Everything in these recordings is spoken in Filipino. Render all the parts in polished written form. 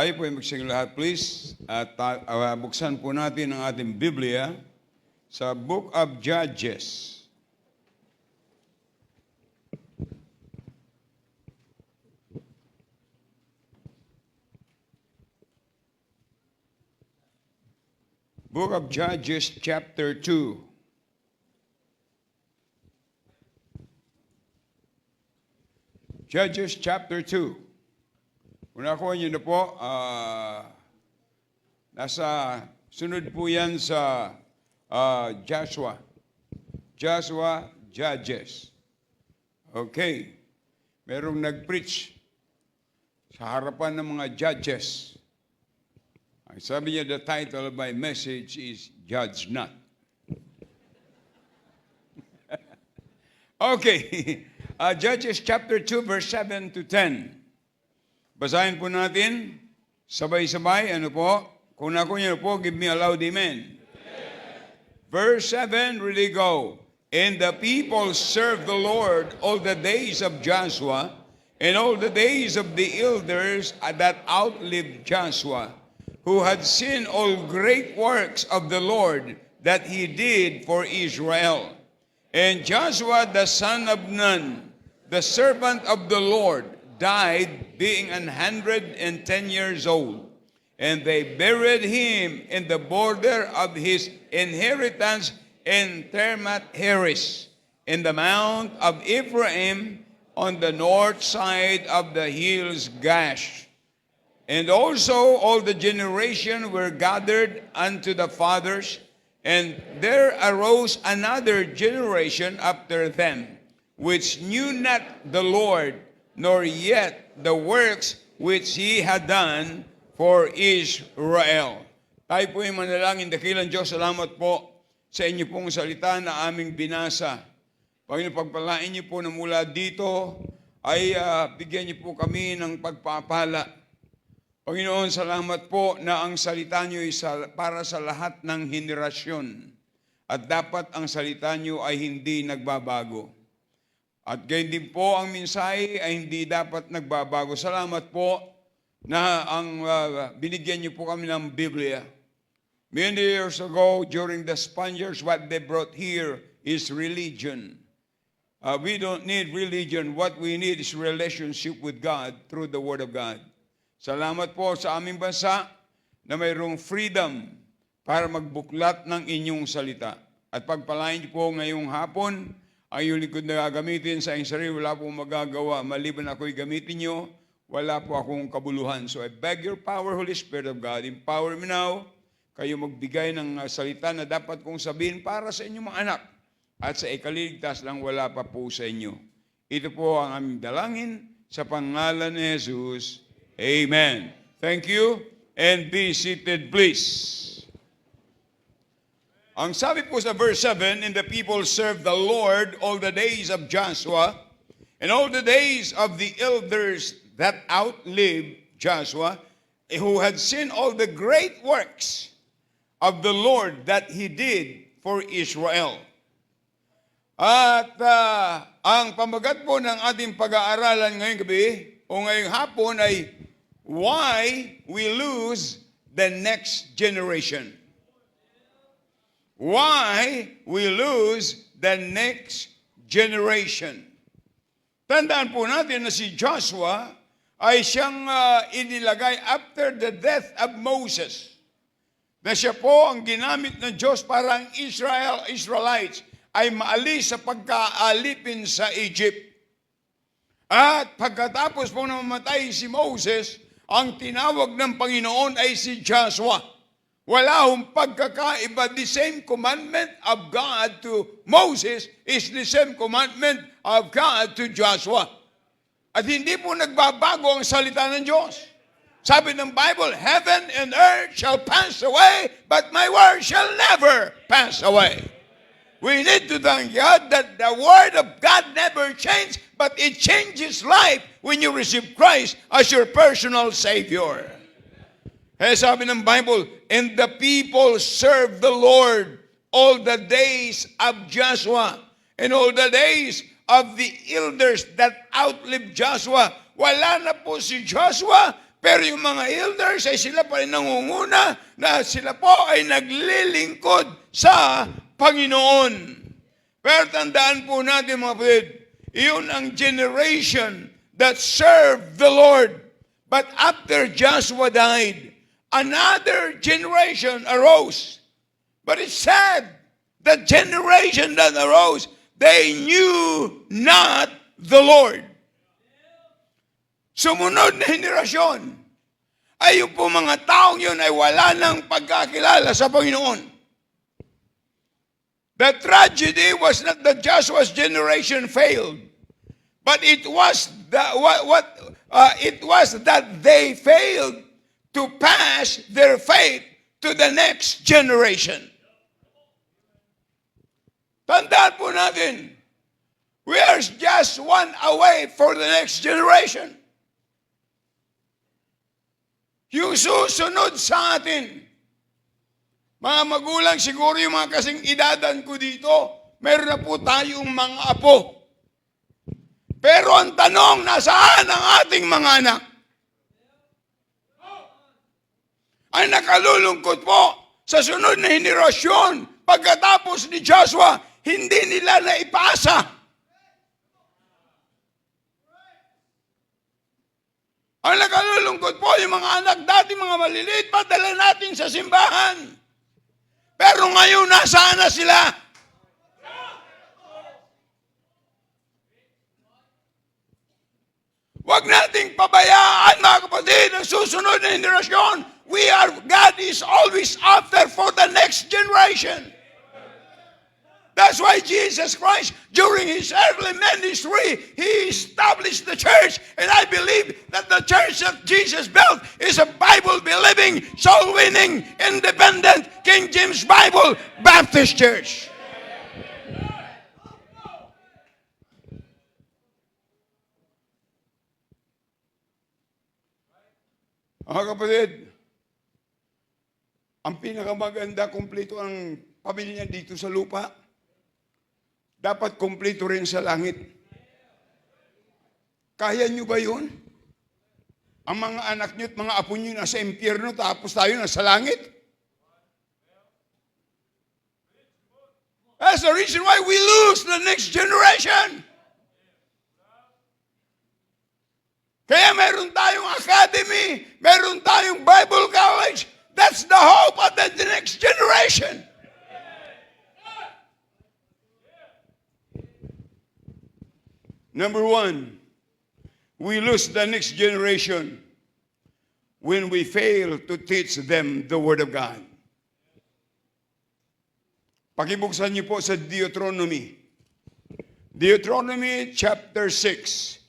Tayo po ay magsing lahat, please. At buksan po natin ang ating Biblia sa Book of Judges. Book of Judges, chapter 2. Judges, chapter 2. Kung nakuha niyo na po, nasa sunod po yan sa Joshua. Joshua, Judges. Okay. Merong nag-preach sa harapan ng mga judges. Ang sabi niya, the title of my message is Judge Not. Okay. Judges chapter 2, verse 7 to 10. Basahin po natin, sabay-sabay, ano po? Kung nakuha niyo po, give me a loud amen. Verse 7, really go. And the people served the Lord all the days of Joshua, and all the days of the elders that outlived Joshua, who had seen all great works of the Lord that he did for Israel. And Joshua the son of Nun, the servant of the Lord, died being 110 years old. And they buried him in the border of his inheritance in Termath Heres, in the mount of Ephraim, on the north side of the hills Gash. And also all the generation were gathered unto the fathers, and there arose another generation after them, which knew not the Lord, nor yet the works which he had done for Israel. Tayo po yung manalangin, dakilang Diyos, salamat po sa inyo pong salita na aming binasa. Panginoon, pagpalain niyo po na mula dito ay bigyan niyo po kami ng pagpapala. Panginoon, salamat po na ang salita niyo ay para sa lahat ng henerasyon. At dapat ang salita niyo ay hindi nagbabago. At gayon din po ang mensahe ay hindi dapat nagbabago. Salamat po na ang binigyan niyo po kami ng Biblia. Many years ago, during the Spaniards, what they brought here is religion. We don't need religion. What we need is relationship with God through the Word of God. Salamat po sa aming bansa na mayroong freedom para magbuklat ng inyong salita. At pagpalain niyo po ngayong hapon, ang iyong likod na gagamitin sa inyong sarili, wala pong magagawa. Maliban ako'y gamitin niyo, wala po akong kabuluhan. So I beg your power, Holy Spirit of God, empower me now. Kayo magbigay ng salita na dapat kong sabihin para sa inyong mga anak. At sa ikaliligtas lang wala pa po sa inyo. Ito po ang aming dalangin sa pangalan ni Jesus. Amen. Thank you. And be seated, please. Ang sabi po sa verse 7, and the people served the Lord all the days of Joshua, and all the days of the elders that outlived Joshua, who had seen all the great works of the Lord that he did for Israel. At ang pamagat po ng ating pag-aaralan ngayong gabi, o ngayong hapon ay why we lose the next generation. Why we lose the next generation. Tandaan po natin na si Joshua ay siyang inilagay after the death of Moses. Na siya po ang ginamit ng Diyos para ang Israelites ay maalis sa pagkaalipin sa Egypt. At pagkatapos po na mamatay si Moses, ang tinawag ng Panginoon ay si Joshua. Wala hong pagkakaiba. The same commandment of God to Moses is the same commandment of God to Joshua. At hindi po nagbabago ang salita ng Diyos. Sabi ng Bible, heaven and earth shall pass away, but my word shall never pass away. We need to thank God that the Word of God never changes, but it changes life when you receive Christ as your personal Savior. Kaya sabi ng Bible, and the people served the Lord all the days of Joshua, and all the days of the elders that outlived Joshua. Wala na po si Joshua, Pero yung mga elders ay sila pa rin nangunguna na sila po ay naglilingkod sa Panginoon. Pero tandaan po natin mga kapatid, iyon ang generation that served the Lord. But after Joshua died, another generation arose. But it's sad, the generation that arose, they knew not the Lord. Sumunod na henerasyon ay yung po mga taong yun ay wala ng pagkakilala sa Panginoon. The tragedy was not that Joshua's generation failed, but it was that they failed to pass their faith to the next generation. Tandaan po natin, we are just one away for the next generation. Yung susunod sa atin, mga magulang, siguro yung mga kasing edadan ko dito, meron na po tayong mga apo. Pero ang tanong, nasaan ang ating mga anak? Ay nakalulungkot po sa sunod na henerasyon, pagkatapos ni Joshua, hindi nila naipasa. Ang nakalulungkot po, yung mga anak dati, mga maliliit, padala natin sa simbahan. Pero ngayon, nasaan na sila? Huwag nating pabayaan, mga kapatid, ang susunod na henerasyon. God is always after for the next generation. That's why Jesus Christ, during his earthly ministry, he established the church. And I believe that the church that Jesus built is a Bible-believing, soul-winning, independent, King James Bible Baptist Church. Mga kapatid, ang pinakamaganda, kumpleto ang pamilya dito sa lupa. Dapat kumpleto rin sa langit. Kaya nyo ba yun? Ang mga anak nyo at mga apo nyo nasa impyerno, tapos tayo nasa langit? That's the reason why we lose the next generation. Kaya meron tayong academy, meron tayong Bible college. That's the hope of the next generation. Number one, we lose the next generation when we fail to teach them the Word of God. Pakibuksan niyo po sa Deuteronomy. Deuteronomy chapter 6.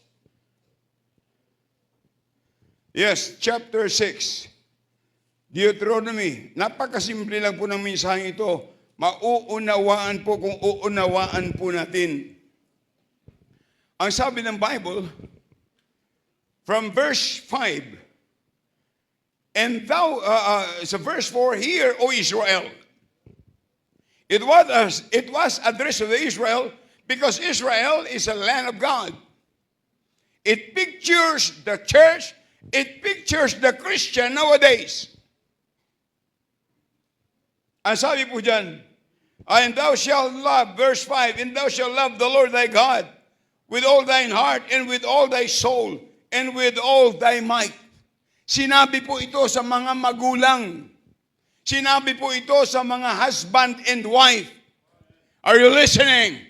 Yes, chapter 6. Deuteronomy. Napakasimple lang po ng mensaheng ito. Mauunawaan po kung uunawaan po natin. Ang sabi ng Bible, from verse 5, and thou, sa verse 4, Hear, O Israel. It was addressed to Israel because Israel is a land of God. It pictures the church, it pictures the Christian nowadays. Ang sabi po dyan, and thou shalt love, verse 5, and thou shalt love the Lord thy God with all thine heart, and with all thy soul, and with all thy might. Sinabi po ito sa mga magulang. Sinabi po ito sa mga husband and wife. Are you listening?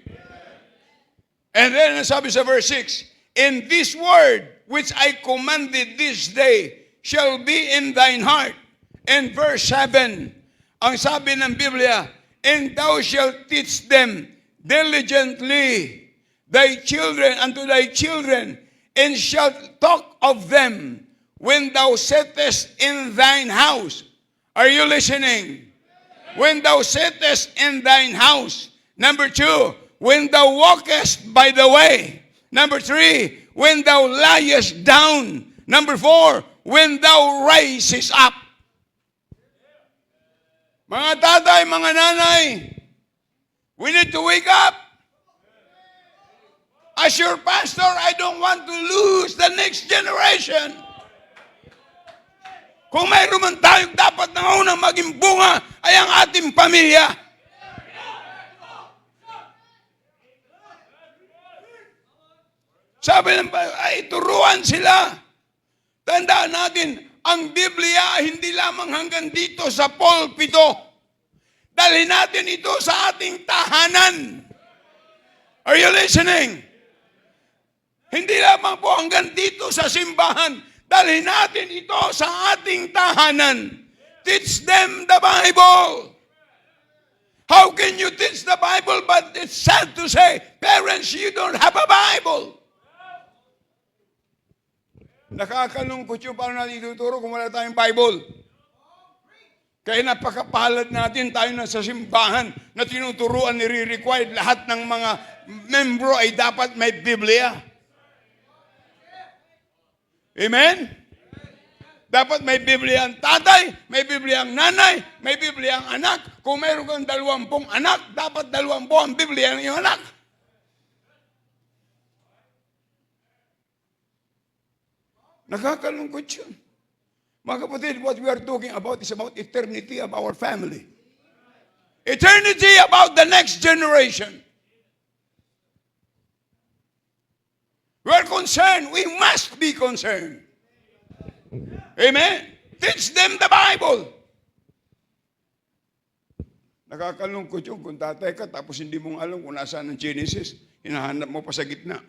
And then, sabi sa verse 6, and this word which I commanded this day shall be in thine heart. And verse 7, ang sabi ng Biblia, and thou shalt teach them diligently thy children unto thy children, and shalt talk of them when thou sittest in thine house. Are you listening? When thou sittest in thine house. Number 2, when thou walkest by the way. Number 3, when thou liest down. Number 4, when thou risest up. Mga tatay, mga nanay, we need to wake up. As your pastor, I don't want to lose the next generation. Kung mayroon man tayong dapat na unang maging bunga, ay ang ating pamilya. Sabi ng ay turuan sila. Tandaan natin, ang Biblia hindi lamang hanggang dito sa pulpito. Dalhin natin ito sa ating tahanan. Are you listening? Hindi lamang po hanggang dito sa simbahan. Dalhin natin ito sa ating tahanan. Teach them the Bible. How can you teach the Bible? But it's sad to say, parents, you don't have a Bible. Nakakalungkot yung paano natin ituturo kung wala tayong Bible. Kaya napakapalad natin, tayo na sa simbahan na tinuturuan, nire-required lahat ng mga membro ay dapat may Biblia. Amen? Dapat may Biblia ang tatay, may Biblia ang nanay, may Biblia ang anak. Kung mayroon kang 20 anak, dapat 20 ang Biblia ng iyong anak. Nakakalungkot yun. Mga kapatid, what we are talking about is about eternity of our family. Eternity about the next generation. We are concerned. We must be concerned. Amen? Teach them the Bible. Nakakalungkot yun kung tatay ka tapos hindi mong alam kung nasaan ang Genesis. Hinahanap mo pa sa gitna.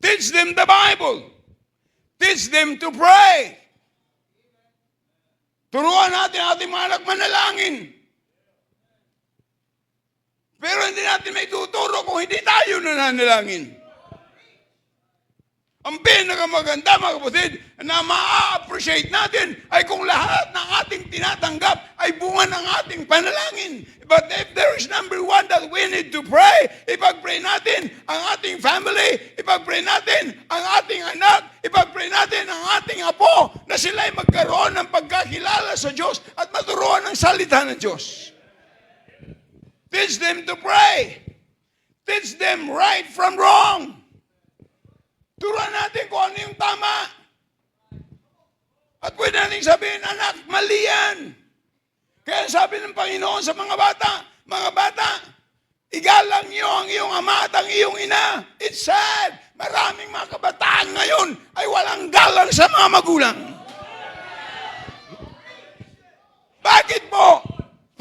Teach them the Bible. Teach them to pray. Turuan natin ating mga anak manalangin. Pero hindi natin may tuturo kung hindi tayo nananalangin. Ang pinakamaganda, mga kapatid, na ma-appreciate natin ay kung lahat ng ating tinatanggap ay bunga ng ating panalangin. But if there is number one that we need to pray, ipag-pray natin ang ating family, ipag-pray natin ang ating anak, ipag-pray natin ang ating apo, na sila ay magkaroon ng pagkakilala sa Diyos at maturuan ng salita ng Diyos. Teach them to pray. Teach them right from wrong. Turuan natin kung ano yung tama. At pwede natin sabihin, anak, mali yan. Kaya sabi ng Panginoon sa mga bata, igalang niyo ang iyong ama at ang iyong ina. It's sad. Maraming mga kabataan ngayon ay walang galang sa mga magulang. Bakit po?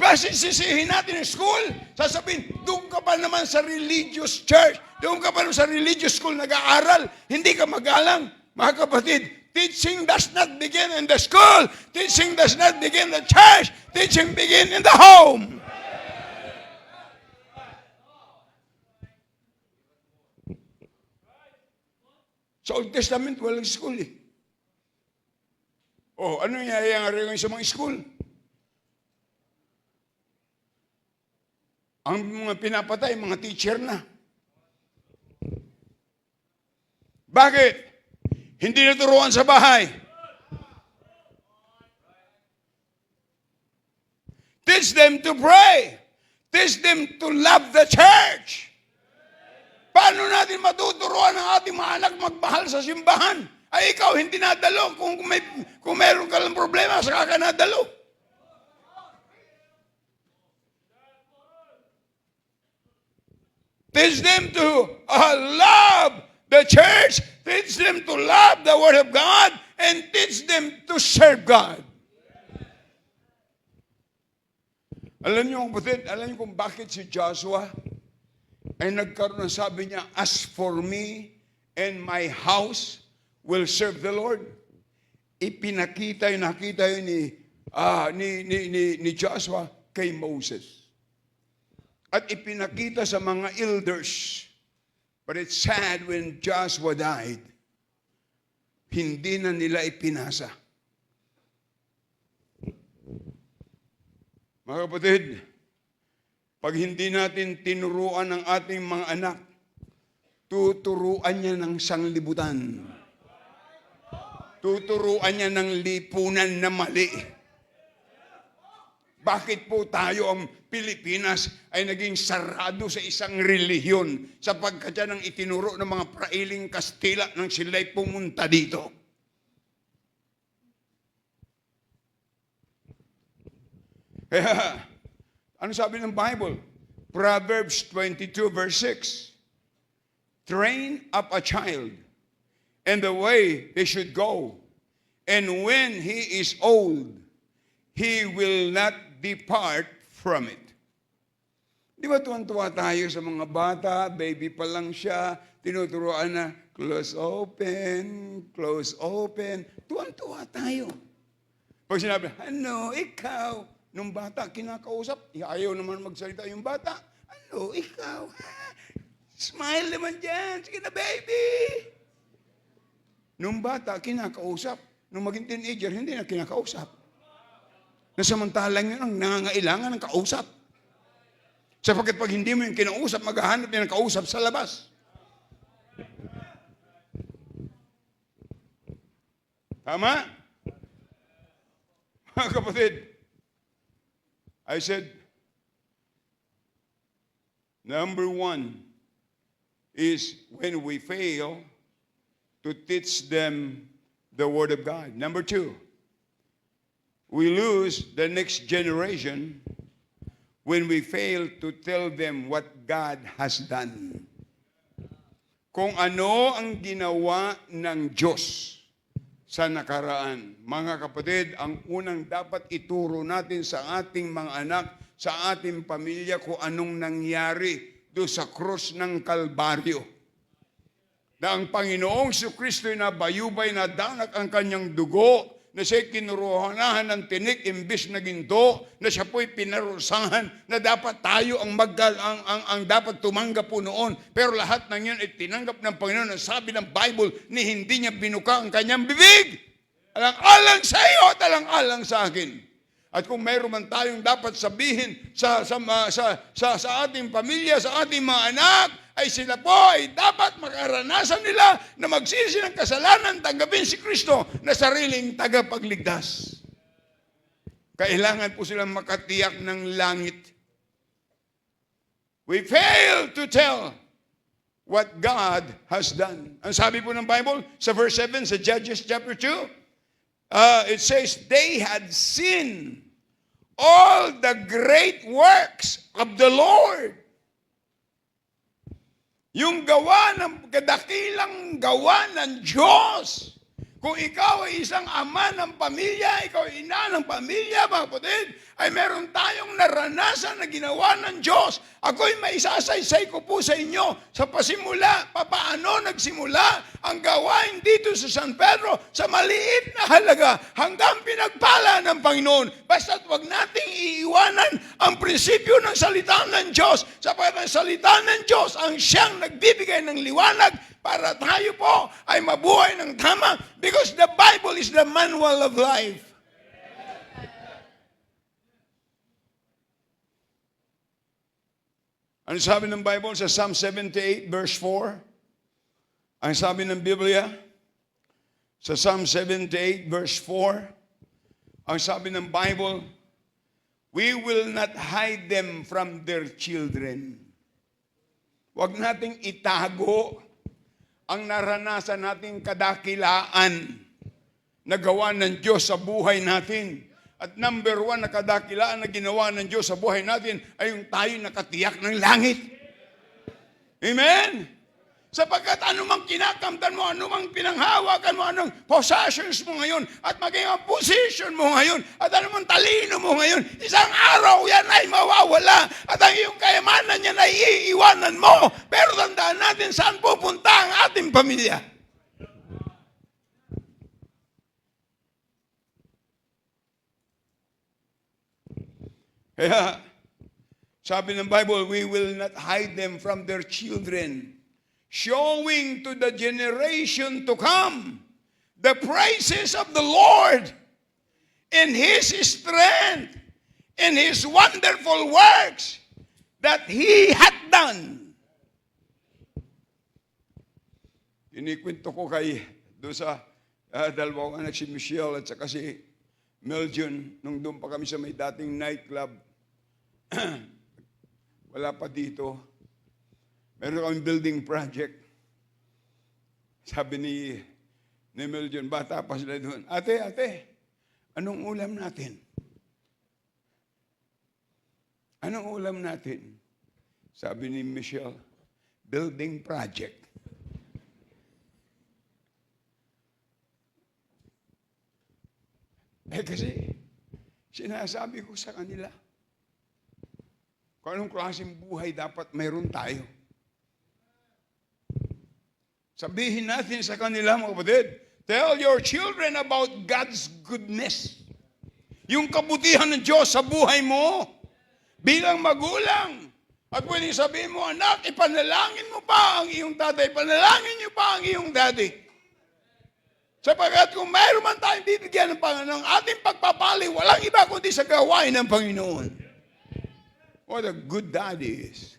Sisihin natin ang school, sasabihin, doon ka pa naman sa religious church, doon ka pa naman sa religious school nag-aaral, hindi ka magalang. Mga kapatid, teaching does not begin in the school, teaching does not begin in the church, teaching begin in the home. Sa Old Testament, walang school eh. Oh, ano nangyayari ngayon sa mga school? Ang mga pinapatay, mga teacher na. Bakit? Hindi naturuan sa bahay. Teach them to pray. Teach them to love the church. Paano natin matuturuan ang ating mga anak magmahal sa simbahan? Ay ikaw, hindi nadalo. Kung meron ka lang problema, saka ka nadalo. Teach them to love the church. Teach them to love the Word of God. And teach them to serve God. Alam niyo, kapatid, alam niyo kung bakit si Joshua ay nagkaroon ng sabi niya, as for me and my house will serve the Lord. Nakita yun ni Joshua kay Moses. At ipinakita sa mga elders. But it's sad when Joshua died, hindi na nila ipinasa. Mga kapatid, pag hindi natin tinuruan ang ating mga anak, tuturuan niya ng sanglibutan. Tuturuan niya ng lipunan na mali. Bakit po tayo ang Pilipinas ay naging sarado sa isang relihiyon sapagkat yan ang itinuro ng mga prailing Kastila nang sila'y pumunta dito? Kaya, ano sabi ng Bible? Proverbs 22 verse 6. Train up a child in the way he should go, and when he is old, he will not depart from it. Di ba tuwan-tuwa tayo sa mga bata, baby pa lang siya, tinuturuan na, close open, close open. Tuwan-tuwa tayo. Pag sinabi, ano, ikaw, nung bata, kinakausap, ayaw naman magsalita yung bata. Ano, ikaw, ha? Smile naman dyan, sige na baby. Nung bata, kinakausap. Nung maging teenager, hindi na kinakausap. Nasamantalang yun ang nangangailangan ng kausap. Sapagkat pag hindi mo yung kinausap, maghahanap niya ng kausap sa labas. Tama? Mga kapatid, I said, number one is when we fail to teach them the Word of God. Number two, we lose the next generation when we fail to tell them what God has done. Kung ano ang ginawa ng Diyos sa nakaraan. Mga kapatid, ang unang dapat ituro natin sa ating mga anak, sa ating pamilya, kung anong nangyari doon sa krus ng Kalbaryo. Na ang Panginoong Kristo'y nabayubay na danak ang kanyang dugo, na siya'y kinuruhanahan ng tinik imbis na ginto, na siya po'y pinarusahan, na dapat tayo ang dapat tumanggap po noon. Pero lahat ng yun ay tinanggap ng Panginoon. Ang sabi ng Bible, ni hindi niya binuka ang kanyang bibig. Alang-alang sa iyo at alang-alang sa akin. At kung mayroon man tayong dapat sabihin sa ating pamilya, sa ating mga anak, ay sila po ay dapat makaranasan nila na magsisi ng kasalanan, tanggapin si Kristo na sariling tagapagligtas. Kailangan po silang makatiyak ng langit. We fail to tell what God has done. Ang sabi po ng Bible sa verse 7 sa Judges chapter 2, it says, they had seen all the great works of the Lord. Yung gawa ng kadakilang gawa ng Diyos. Kung ikaw ay isang ama ng pamilya, ikaw ay ina ng pamilya, mga kapatid, ay meron tayong naranasan na ginawa ng Diyos. Ako'y maisasaysay ko po sa inyo sa pasimula, papaano nagsimula ang gawain dito sa San Pedro sa maliit na halaga hanggang pinagpala ng Panginoon. Basta't wag nating iiwanan ang prinsipyo ng salita ng Diyos, sapagkat ang salita ng Diyos ang siyang nagbibigay ng liwanag para tayo po ay mabuhay ng tama, because the Bible is the manual of life. Ano sabi ng Bible sa Psalm 78 verse 4? Ang sabi ng Biblia sa Psalm 78 verse 4, ang sabi ng Bible, we will not hide them from their children. Huwag nating itago ang naranasan nating kadakilaan na gawa ng Diyos sa buhay natin. At number one na kadakilaan na ginawa ng Diyos sa buhay natin ay yung tayo nakatiyak ng langit. Amen? Sapagkat anumang kinakamtan mo, anumang pinanghawakan mo, anong possessions mo ngayon, at maging ang position mo ngayon, at anumang talino mo ngayon, isang araw yan ay mawawala, at ang iyong kayamanan yan ay iiwanan mo. Pero tandaan natin saan pupunta ang ating pamilya. Kaya, sabi ng Bible, we will not hide them from their children, showing to the generation to come the praises of the Lord in His strength, in His wonderful works that He had done. Inikwento ko doon sa dalawang anak, si Michelle at saka si Meljon, nung doon pa kami sa may dating nightclub, wala pa dito. Meron kami building project. Sabi ni Meljon, bata pa sila doon, ate, anong ulam natin? Anong ulam natin? Sabi ni Michelle, building project. Kasi sinasabi ko sa kanila, kung anong klaseng buhay dapat mayroon tayo. Sabihin natin sa kanila, mga kapatid, tell your children about God's goodness. Yung kabutihan ng Diyos sa buhay mo bilang magulang. At pwedeng sabihin mo, anak, ipanalangin mo pa ang iyong tatay, ipanalangin niyo pa ang iyong daddy. Sapagkat kung mayroon man tayong bibigyan ng Panginoon, ating pagpapali, walang iba kundi sa gawain ng Panginoon. What a good daddy is.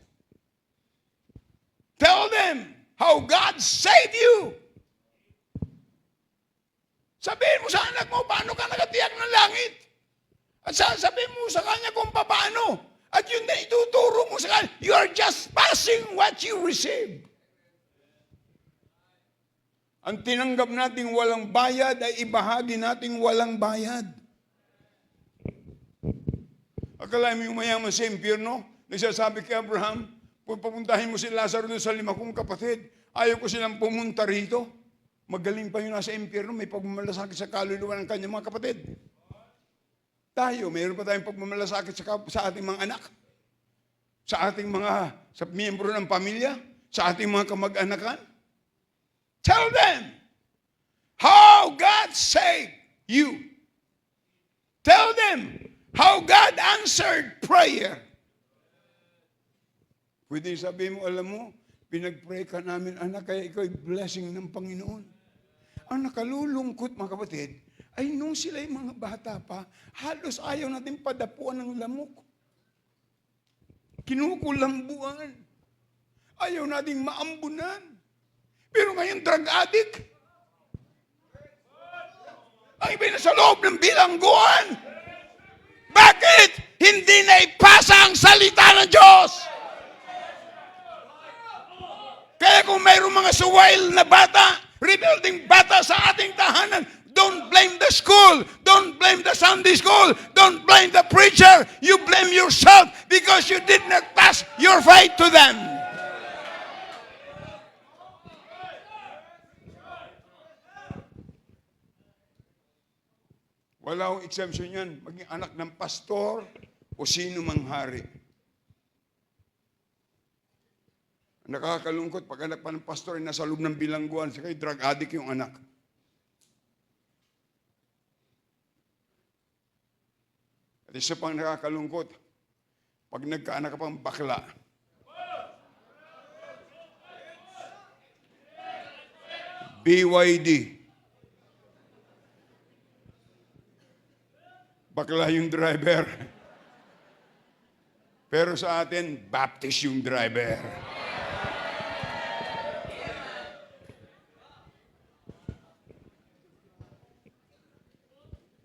Tell them how God saved you. Sabihin mo sa anak mo, paano ka nakatiyak ng langit? At sabihin mo sa kanya kung paano. At yun na ituturo mo sa kanya, you are just passing what you receive. Ang tinanggap nating walang bayad ay ibahagi nating walang bayad. Akala mo yung mayaman sa impyerno, nagsasabi kay Abraham, pupuntahin mo si Lazaro doon sa 5 kong kapatid, ayaw ko silang pumunta rito. Magaling pa yung nasa impyerno, may pagmamalasakit sa kaluluwa ng kanyang mga kapatid. Tayo, mayroon pa tayong pagmamalasakit sa ating mga anak, sa ating mga miyembro ng pamilya, sa ating mga kamag-anakan. Tell them how God saved you. Tell them how God answered prayer. Pwede sabihin mo, alam mo, pinag-pray ka namin, anak, kaya ikaw ay blessing ng Panginoon. Ang nakalulungkot, mga kapatid, ay nung sila'y mga bata pa, halos ayaw natin padapuan ng lamok. Kinukulambuan. Ayaw nating maambunan. Pero ngayon, drug addict. Ang iba na sa loob ng bilangguan. Bakit? Hindi na ipasa ang salita ng Diyos. Kaya kung mayroong mga suwail na bata, rebuilding bata sa ating tahanan, don't blame the school. Don't blame the Sunday school. Don't blame the preacher. You blame yourself because you did not pass your faith to them. Wala akong exemption yan. Maging anak ng pastor o sino mang hari. Nakakalungkot, pag anak pa ng pastor ay nasa loob ng bilangguan, sakay drug addict yung anak. At isa pang nakakalungkot, pag nagkaanak ka pang bakla. BYD. Bakla yung driver. Pero sa atin, Baptist yung driver.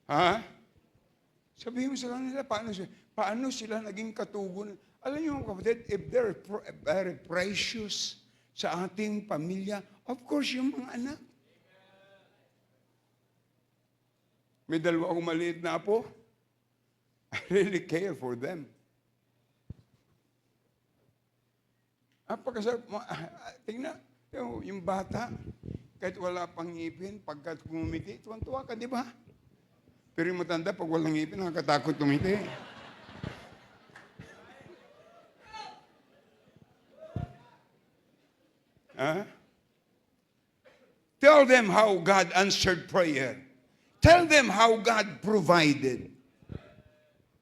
Ha? Sabihin mo sa kanila, paano sila naging katugon? Alam niyo mga kapatid, if they're very precious sa ating pamilya, of course, yung mga anak. May 2 akong maliit na apo. I really care for them. Tingnan, yung bata, kahit wala pang ngipin, pagkat kumumiti, tuwan-tuwa ka, di ba? Pero yung matanda, pag walang ngipin, nakakatakot tumiti. Tell them how God answered prayer. Tell them how God provided.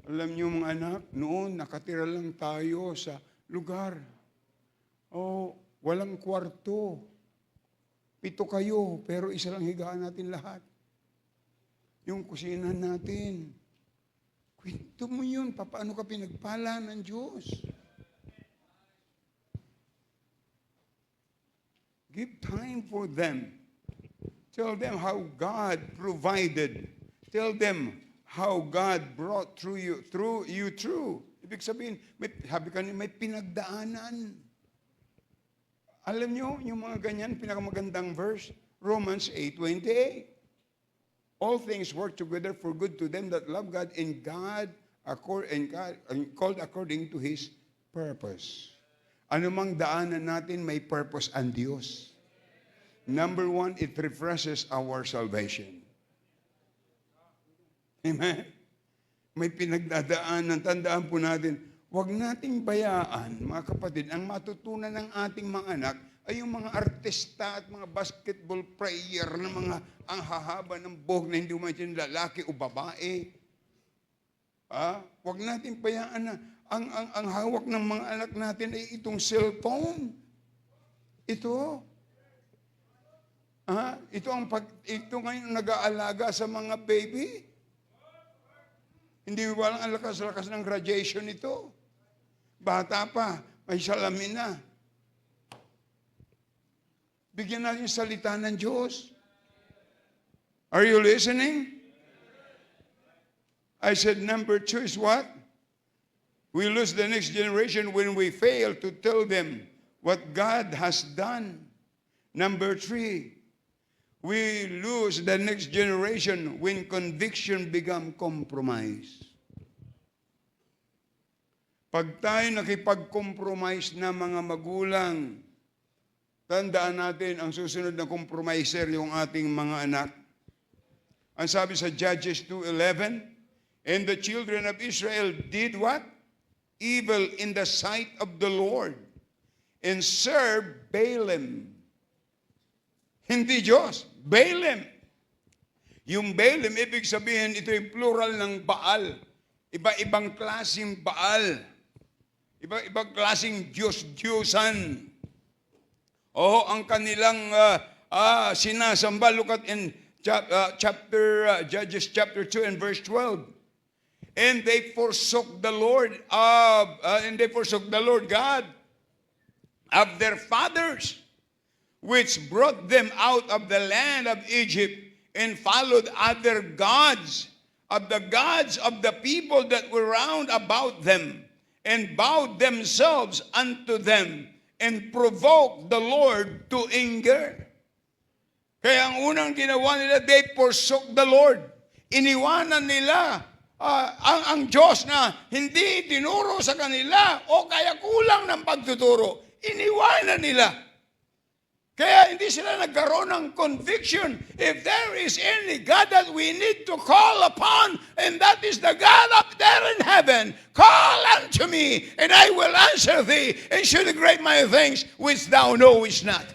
Alam niyo mga anak, noon nakatira lang tayo sa lugar. Walang kwarto. 7 kayo, pero isa lang higaan natin lahat. Yung kusina natin. Kwento mo yun, paano ka pinagpala ng Diyos? Give time for them. Tell them how God provided. Tell them how God brought through you through. Ibig sabihin, sabi kanina, may pinagdaanan. Alam nyo, yung mga ganyan, pinakamagandang verse, Romans 8:28. All things work together for good to them that love God and called according to His purpose. Anumang daanan natin, may purpose ang Diyos. Number one, it refreshes our salvation. Amen? May pinagdadaanan. Tandaan po natin, huwag nating bayaan, mga kapatid, ang matutunan ng ating mga anak ay yung mga artista at mga basketball player na mga ang hahaba ng buhok na hindi umansin lalaki o babae. Huwag nating bayaan na ang hawak ng mga anak natin ay itong cellphone. Ito. Ito ngayon nag-aalaga sa mga baby. Hindi walang ang lakas-lakas ng radiation ito. Bata pa, may salamin na. Bigyan natin yung salita ng Diyos. Are you listening? I said number 2 is what? We lose the next generation when we fail to tell them what God has done. Number 3, we lose the next generation when conviction become compromise. Pag tayo nakipag-compromise na mga magulang, tandaan natin ang susunod na compromiser yung ating mga anak. Ang sabi sa Judges 2:11, and the children of Israel did what? Evil in the sight of the Lord and served Baalim. Hindi Diyos, Baalim. Yung Baalim, ibig sabihin, ito yung plural ng Baal. Iba-ibang klaseng Baal. Iba-ibang klaseng Diyos-Diyosan. Ang kanilang sinasamba. Look at in Judges chapter 2 and verse 12. And they forsook the Lord God of their fathers, which brought them out of the land of Egypt, and followed other gods of the people that were round about them, and bowed themselves unto them, and provoked the Lord to anger. Kaya ang unang ginawa nila, they forsook the Lord. Iniwanan nila ang Diyos na hindi tinuro sa kanila o kaya kulang ng pagtuturo. Iniwanan nila. Kaya hindi sila nagkaroon ng conviction. If there is any God that we need to call upon, and that is the God up there in heaven, call unto me, and I will answer thee, and shew thee great mighty things which thou knowest not.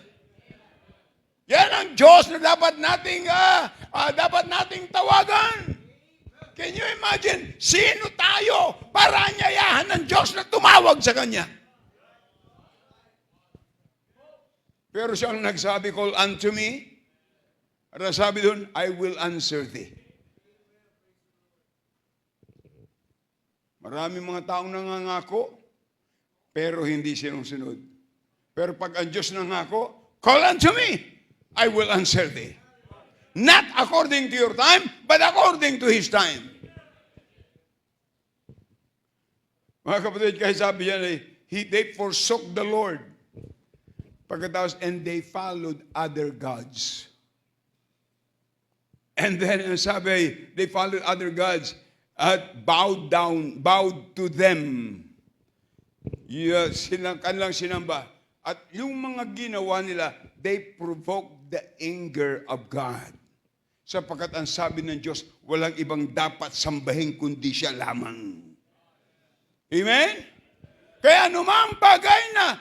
Yan ang Diyos na dapat nating tawagan. Can you imagine? Sino tayo para anyayahan ng Diyos na tumawag sa Kanya? Pero siyang nagsabi, call unto me. At sabi doon, I will answer thee. Maraming mga taong nangangako, pero hindi sinusunod. Pero pag ang Diyos nangako, call unto me, I will answer thee. Not according to your time, but according to His time. Mga kapatid, kaya sabi yan, they forsook the Lord. Pagkatapos, and they followed other gods. And then, sabi, they followed other gods at bowed to them. Kanilang sinamba. At yung mga ginawa nila, they provoked the anger of God. Sapagkat ang sabi ng Diyos, walang ibang dapat sambahin kundi siya lamang. Amen? Kaya anumang bagay na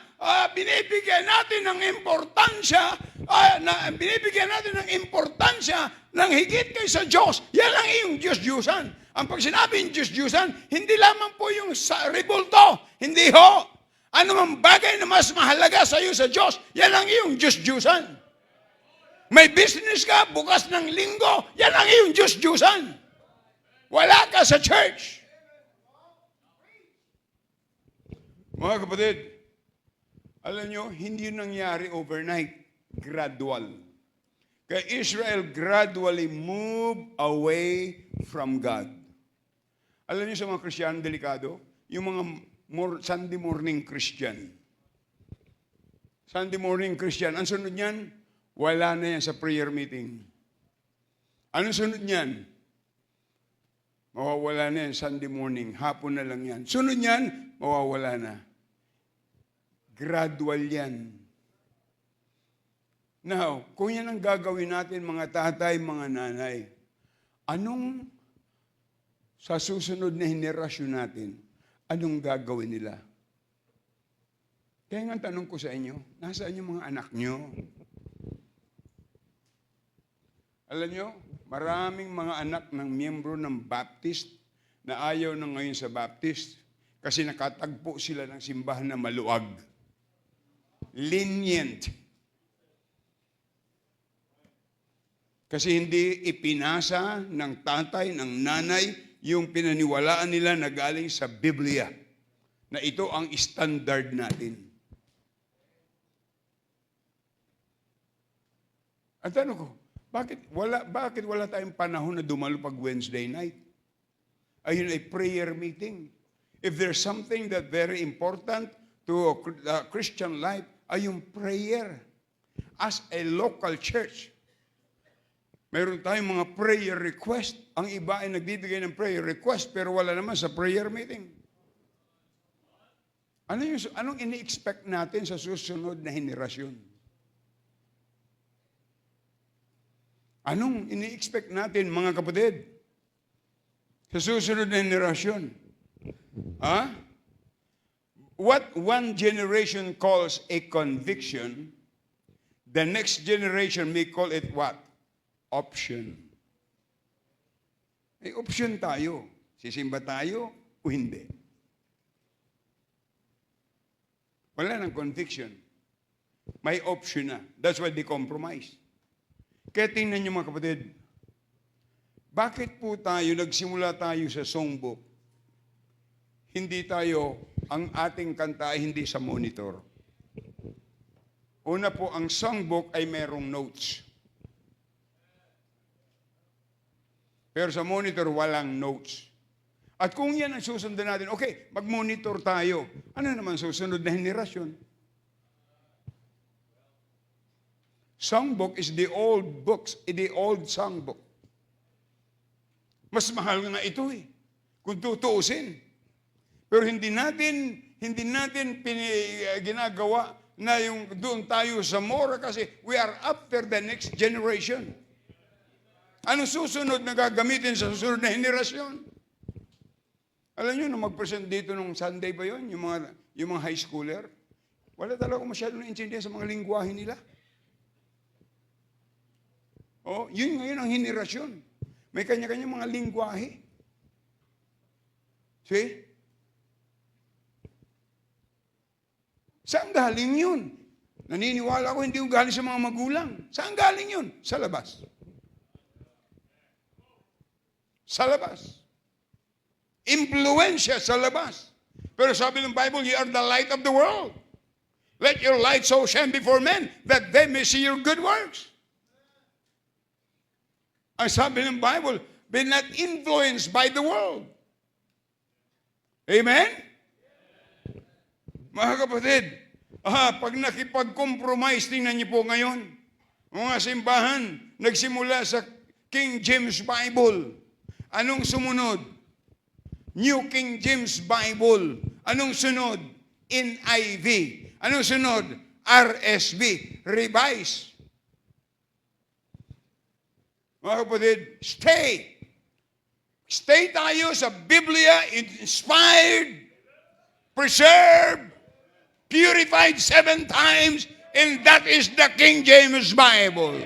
binibigyan natin ng importansya, ng higit kaysa Diyos, yan lang yung Diyos-Diyusan. Ang pag sinabing Diyos-Diyusan, hindi lamang po yung sa rebulto, hindi ho. Anumang bagay na mas mahalaga sa iyo sa Diyos, yan lang yung Diyos-Diyusan. May business ka, bukas ng linggo, yan lang yung Diyos-Diyusan. Wala ka sa church. Mga kapatid, alam nyo, hindi nangyari overnight. Gradual. Kaya Israel gradually moved away from God. Alam niyo sa mga Kristiyano, delikado, yung mga Sunday morning Christian. Sunday morning Christian, ang sunod niyan, wala na yan sa prayer meeting. Anong sunod niyan? Mawawala na yan Sunday morning, hapon na lang yan. Sunod niyan, mawawala na. Gradual yan. Now, kung yan ang gagawin natin mga tatay, mga nanay, anong sa susunod na henerasyon natin, anong gagawin nila? Kaya nga tanong ko sa inyo, nasaan yung mga anak nyo? Alam nyo, maraming mga anak ng miyembro ng Baptist na ayaw na ngayon sa Baptist kasi nakatagpo sila ng simbahan na maluwag. Lenient. Kasi hindi ipinasa ng tatay, ng nanay, yung pinaniwalaan nila na galing sa Biblia, na ito ang standard natin. At tanong ko, bakit wala tayong panahon na dumalo pag Wednesday night? Ayun ay prayer meeting. If there's something that very important to a Christian life, ay yung prayer. As a local church, meron tayong mga prayer request. Ang iba ay nagbibigay ng prayer request pero wala naman sa prayer meeting. Anong ini-expect natin sa susunod na henerasyon? Anong ini-expect natin, mga kapatid, sa susunod na henerasyon? What one generation calls a conviction, the next generation may call it what? Option. May option tayo. Sisimba tayo o hindi. Wala nang conviction. May option na. That's why they compromise. Kaya tingnan niyo mga kapatid, bakit po nagsimula tayo sa songbook? Hindi tayo, ang ating kanta ay hindi sa monitor. Una po, ang songbook ay merong notes. Pero sa monitor, walang notes. At kung yan ang susundan natin, okay, mag-monitor tayo. Ano naman susunod na henerasyon? Songbook is the old books, the old songbook. Mas mahal nga ito kung tutuusin. Pero hindi natin ginagawa na yung doon tayo sa mora kasi we are after the next generation. Ano susunod na gagamitin sa susunod na henerasyon? Alam niyo, nung mag-present dito nung Sunday ba yun, yung mga high schooler, wala talaga masyadong naintindihan sa mga lingwahe nila. Yun ngayon ang henerasyon. May kanya-kanya mga lingwahe. See? Saan galing yun? Naniniwala ko hindi yung galing sa mga magulang. Saan galing yun? Sa labas. Sa labas. Impluensya sa labas. Pero sabi ng Bible, you are the light of the world. Let your light so shine before men that they may see your good works. Ang sabi ng Bible, be not influenced by the world. Amen? Mga kapatid, pag nakipag-compromise, tingnan niyo po ngayon, mga simbahan, nagsimula sa King James Bible. Anong sumunod? New King James Bible. Anong sunod? NIV. Anong sunod? RSV. Revise. Mga kapatid, stay. Stay tayo sa Biblia, inspired, preserved, purified 7 times, and that is the King James Bible.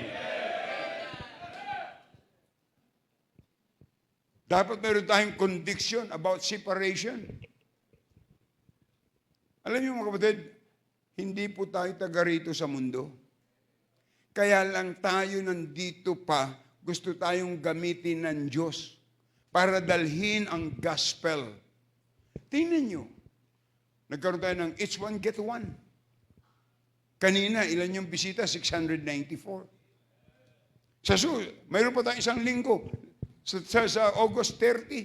Dapat meron tayong conviction about separation. Alam niyo mga kapatid, hindi po tayo taga rito sa mundo. Kaya lang tayo nandito pa, gusto tayong gamitin ng Diyos para dalhin ang gospel. Tingnan niyo, nagkaroon tayo ng each one get one. Kanina, ilan yung bisita? 694. Mayroon pa tayong isang linggo. Sa August 30.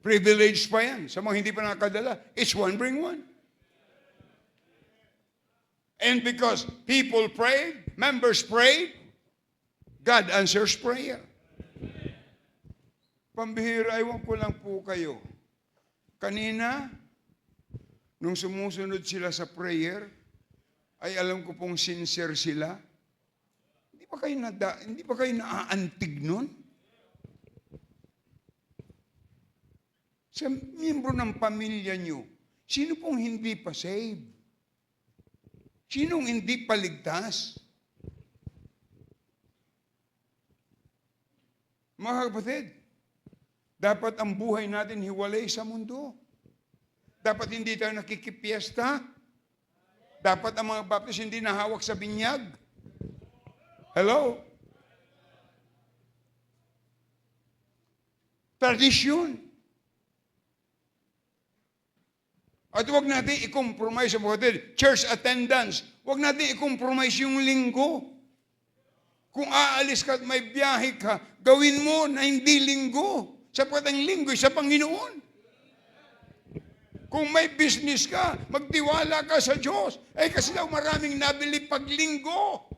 Privilege pa yan. Sa mga hindi pa nakadala, each one bring one. And because people prayed, members prayed, God answers prayer. Pambihira, ewan ko lang po kayo. Kanina, nung sumusunod sila sa prayer, ay alam ko pong sincere sila. Hindi ba kayo naaantig nun? Sa miyembro ng pamilya nyo, sino pong hindi pa saved? Sinong hindi paligtas? Mga kapatid, dapat ang buhay natin hiwalay sa mundo. Dapat hindi tayo nakikipiesta. Dapat ang mga baptist hindi nahawak sa binyag. Hello? Tradisyon. At huwag natin i-compromise, mga kapatid, church attendance. Huwag natin i-compromise yung linggo. Kung aalis ka at may biyahe ka, gawin mo na hindi linggo. Sapagkat ang linggo sa Panginoon. Kung may business ka, magtiwala ka sa Diyos. Eh kasi daw maraming nabili pag linggo.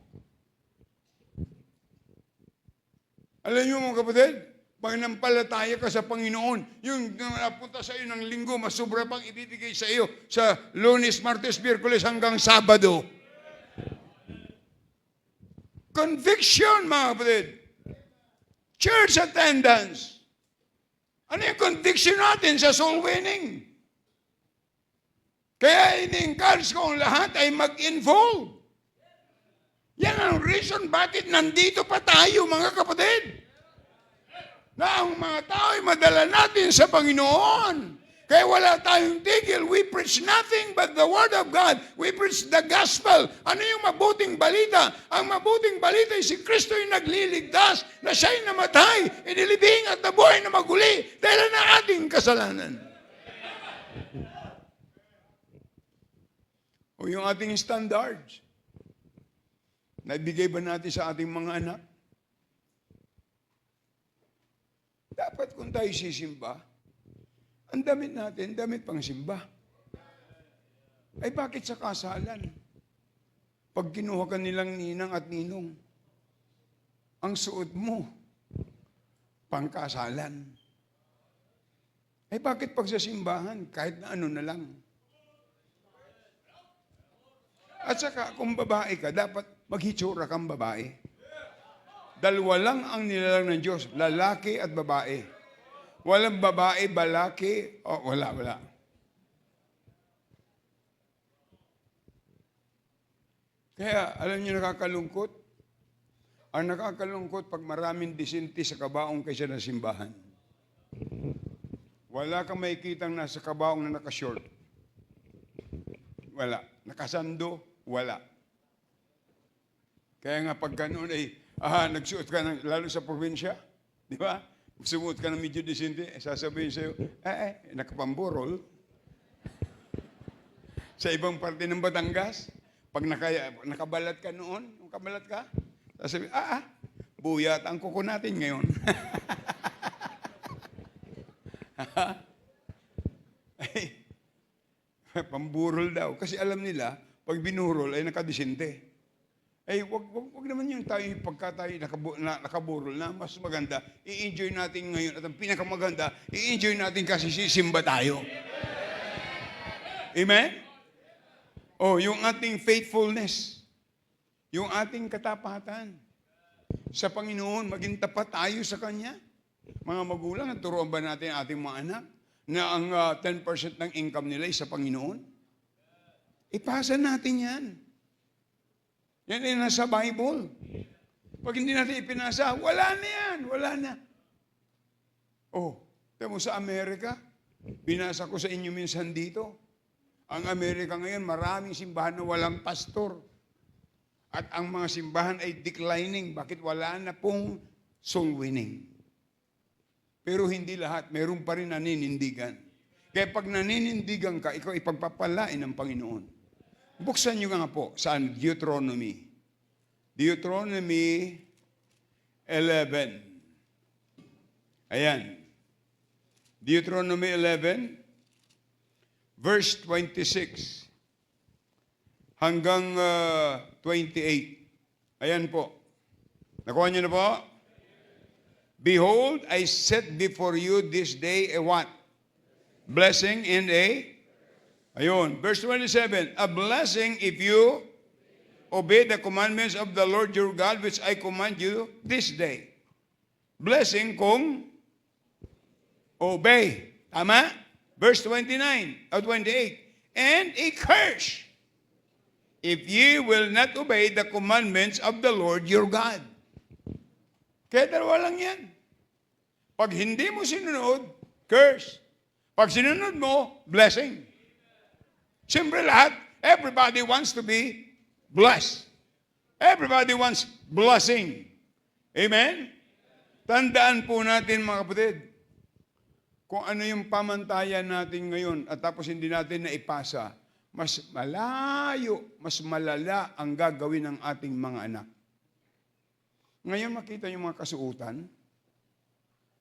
Alam niyo mga kapatid, pag nampalataya ka sa Panginoon, yung napunta sa iyo ng linggo, mas sobra pang ibibigay sa iyo sa Lunes, Martes, Miyerkules hanggang Sabado. Conviction, mga kapatid. Church attendance. Ano yung conviction natin sa soul winning? Kaya ini-encourage ko ang lahat ay mag-involve. Yan ang reason bakit nandito pa tayo, mga kapatid. Na ang mga tao ay madala natin sa Panginoon. Kaya wala tayong tigil. We preach nothing but the Word of God. We preach the gospel. Ano yung mabuting balita? Ang mabuting balita ay si Kristo yung nagliligtas, na siya'y namatay, inilibing at nabuhay na maguli dahil na ating kasalanan. O yung ating standards, naibigay ba natin sa ating mga anak? Dapat kung tayo sisimba, ang damit natin, damit pang simba. Ay bakit sa kasalan? Pag kinuha ka nilang ninang at ninong, ang suot mo, pang kasalan. Ay bakit pag sa simbahan, kahit na ano na lang? At saka kung babae ka, dapat maghitsura kang babae. Dalawa lang ang nilalang ng Diyos, lalaki at babae. Walang babae, balaki, wala. Kaya, alam niyo nakakalungkot? Ang nakakalungkot pag maraming disinti sa kabaong kaysa ng simbahan. Wala kang makikitang nasa kabaong na nakashort. Wala. Nakasando, wala. Kaya nga pag ganoon ay, nagsuot ka ng, lalo sa probinsya, di ba? Sumuot ka ng medyo disente, sasabihin sa'yo, nakapamburol. Sa ibang parte ng Batangas, pag nakabalat ka noon, nakabalat ka, sasabihin, buyat ang kuko natin ngayon. Pamburol daw. Kasi alam nila, pag binurol ay nakadisente. Wag naman yung tayo, pagka tayo nakaburol na, mas maganda, i-enjoy natin ngayon. At ang pinakamaganda, i-enjoy natin kasi sisimba tayo. Amen? Yung ating faithfulness, yung ating katapatan sa Panginoon, maging tapat tayo sa Kanya. Mga magulang, naturuan ba natin ang ating mga anak na ang 10% ng income nila ay sa Panginoon? Ipasa natin yan. Yan ay nasa Bible. Pag hindi natin ipinasa, wala na yan. Wala na. Temo sa Amerika, binasa ko sa inyo minsan dito. Ang Amerika ngayon, maraming simbahan na walang pastor. At ang mga simbahan ay declining. Bakit wala na pong soul winning? Pero hindi lahat. Meron pa rin naninindigan. Kaya pag naninindigan ka, ikaw ipagpapalain ng Panginoon. Buksan nyo nga po sa Deuteronomy. Deuteronomy 11. Ayan. Deuteronomy 11, verse 26 hanggang 28. Ayan po. Nakuha niyo na po? Behold, I set before you this day a what? Blessing and a? Ayun, verse 27. A blessing if you obey the commandments of the Lord your God which I command you this day. Blessing kung obey. Tama? Verse 29 or 28. And a curse if ye will not obey the commandments of the Lord your God. Kaya dalawa lang yan. Pag hindi mo sinunod, curse. Pag sinunod mo, blessing. Siyempre lahat, everybody wants to be blessed. Everybody wants blessing. Amen? Tandaan po natin mga kapatid, kung ano yung pamantayan natin ngayon at tapos hindi natin naipasa, mas malayo, mas malala ang gagawin ng ating mga anak. Ngayon makita yung mga kasuotan.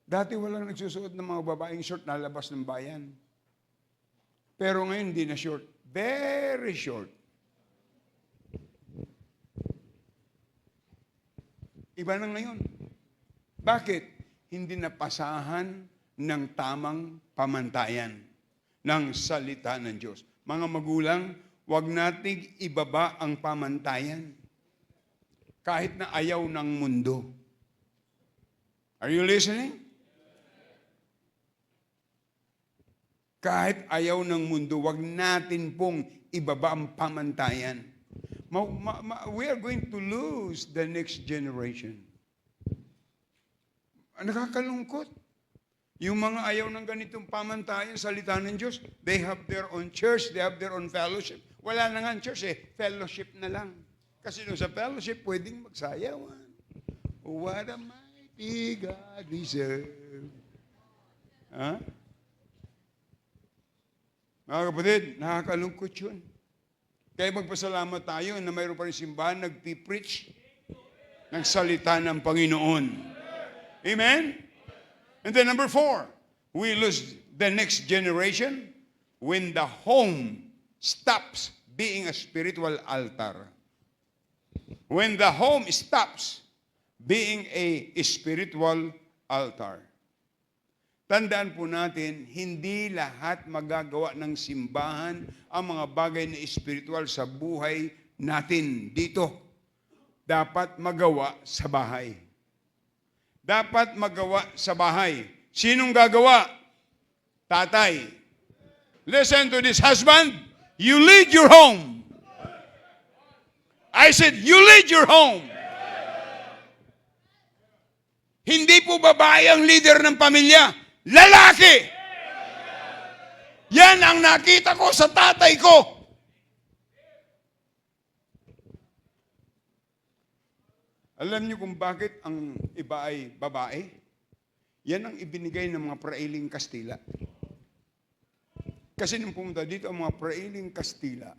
Dati walang nagsusuot ng mga babaeng short na labas ng bayan. Pero ngayon hindi na short. Very short. Iba na ngayon. Bakit? Hindi napasahan ng tamang pamantayan ng salita ng Diyos. Mga magulang, huwag nating ibaba ang pamantayan. Kahit na ayaw ng mundo. Are you listening? Kahit ayaw ng mundo, wag natin pong ibaba ang pamantayan. We are going to lose the next generation. Nakakalungkot. Yung mga ayaw ng ganitong pamantayan, salita ng Diyos, they have their own church, they have their own fellowship. Wala na nga church fellowship na lang. Kasi nung sa fellowship, pwedeng magsayawan. What a mighty God we serve. Ha? Mga kapatid, nakakalungkot yun. Kaya magpasalamat tayo na mayroon pa rin simbahan nagpipreach ng salita ng Panginoon. Amen? And then number 4, we lose the next generation when the home stops being a spiritual altar. When the home stops being a spiritual altar. Tandaan po natin, hindi lahat magagawa ng simbahan ang mga bagay na espiritual sa buhay natin dito. Dapat magawa sa bahay. Dapat magawa sa bahay. Sinong gagawa? Tatay. Listen to this, husband. You lead your home. I said, you lead your home. Hindi po babae ang leader ng pamilya. Lalaki! Yan ang nakita ko sa tatay ko. Alam niyo kung bakit ang iba ay babae? Yan ang ibinigay ng mga prailing Kastila. Kasi nung pumunta dito ang mga prailing Kastila,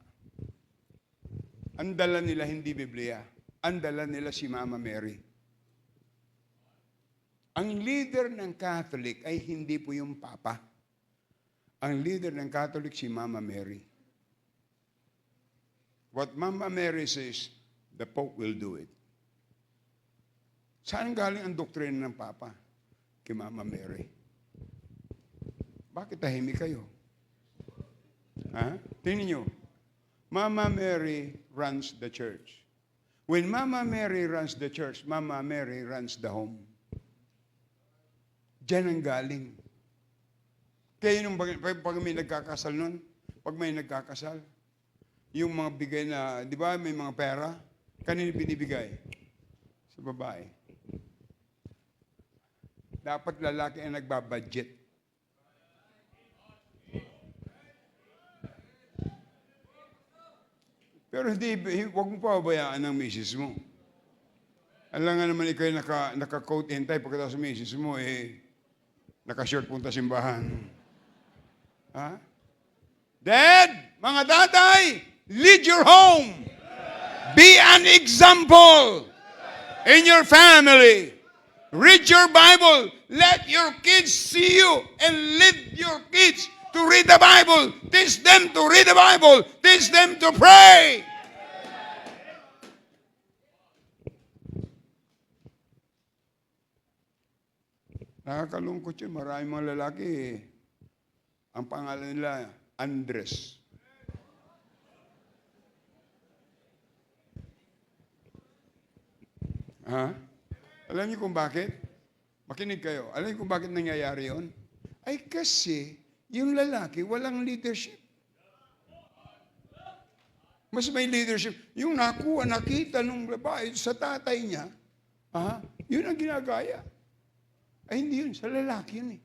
ang dala nila hindi Biblia. Ang dala nila si Mama Mary. Ang leader ng Catholic ay hindi po yung Papa. Ang leader ng Catholic si Mama Mary. What Mama Mary says, the Pope will do it. Saan galing ang doktrina ng Papa? Kay Mama Mary. Bakit tahimik kayo? Ha? Tingnan nyo. Mama Mary runs the church. When Mama Mary runs the church, Mama Mary runs the home. Diyan ang galing. Kaya nung pag may nagkakasal nun, pag may nagkakasal, yung mga bigay na, di ba may mga pera, kanino binibigay? Sa babae. Dapat lalaki ang nagbabudget. Pero huwag mo pabayaan ang misis mo. Alam nga naman ikaw naka-coat and tie pagkatapos sa misis mo, naka-short punta simbahan. Ha? Dad, mga tatay, lead your home. Be an example in your family. Read your Bible. Let your kids see you and lead your kids to read the Bible. Teach them to read the Bible. Teach them to pray. Nakakalungkot yun. Maraming mga lalaki, ang pangalan nila, Andres. Ha? Alam niyo kung bakit? Makinig kayo. Alam niyo kung bakit nangyayari yun? Ay kasi, yung lalaki, walang leadership. Mas may leadership. Yung nakita nung babae sa tatay niya, yun ang ginagaya. Ay hindi yun, sa lalaki yun eh.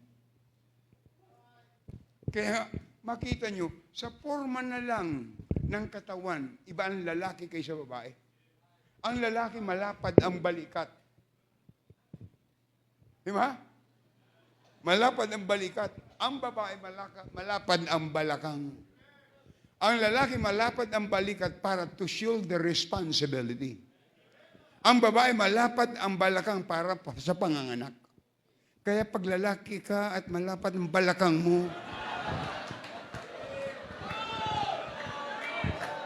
Kaya makita nyo, sa forma na lang ng katawan, iba ang lalaki kaysa babae. Ang lalaki malapad ang balikat. Di ba? Malapad ang balikat. Ang babae malapad ang balakang. Ang lalaki malapad ang balikat para to shield the responsibility. Ang babae malapad ang balakang para sa panganganak. Kaya pag lalaki ka at malapad ang balakang mo,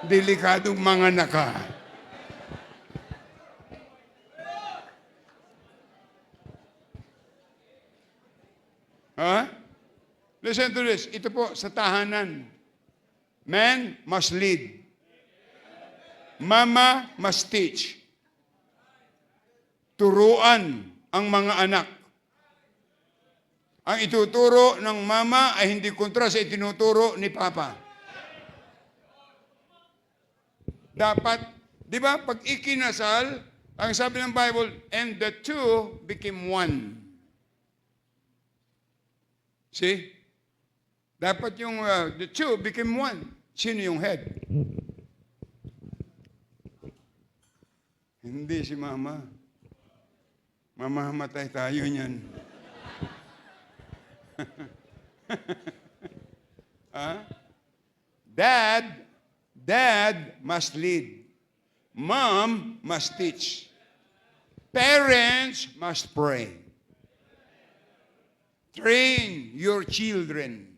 delikadong manganak ka. Listen to this. Ito po sa tahanan. Man must lead. Mama must teach. Turuan ang mga anak. Ang ituturo ng mama ay hindi kontra sa itinuturo ni papa. Dapat, di ba, pag ikinasal, ang sabi ng Bible, and the two became one. See? Dapat yung the two became one. Sino yung head? Hindi si mama. Mamamatay tayo niyan. Dad must lead. Mom must teach. Parents must pray. Train your children.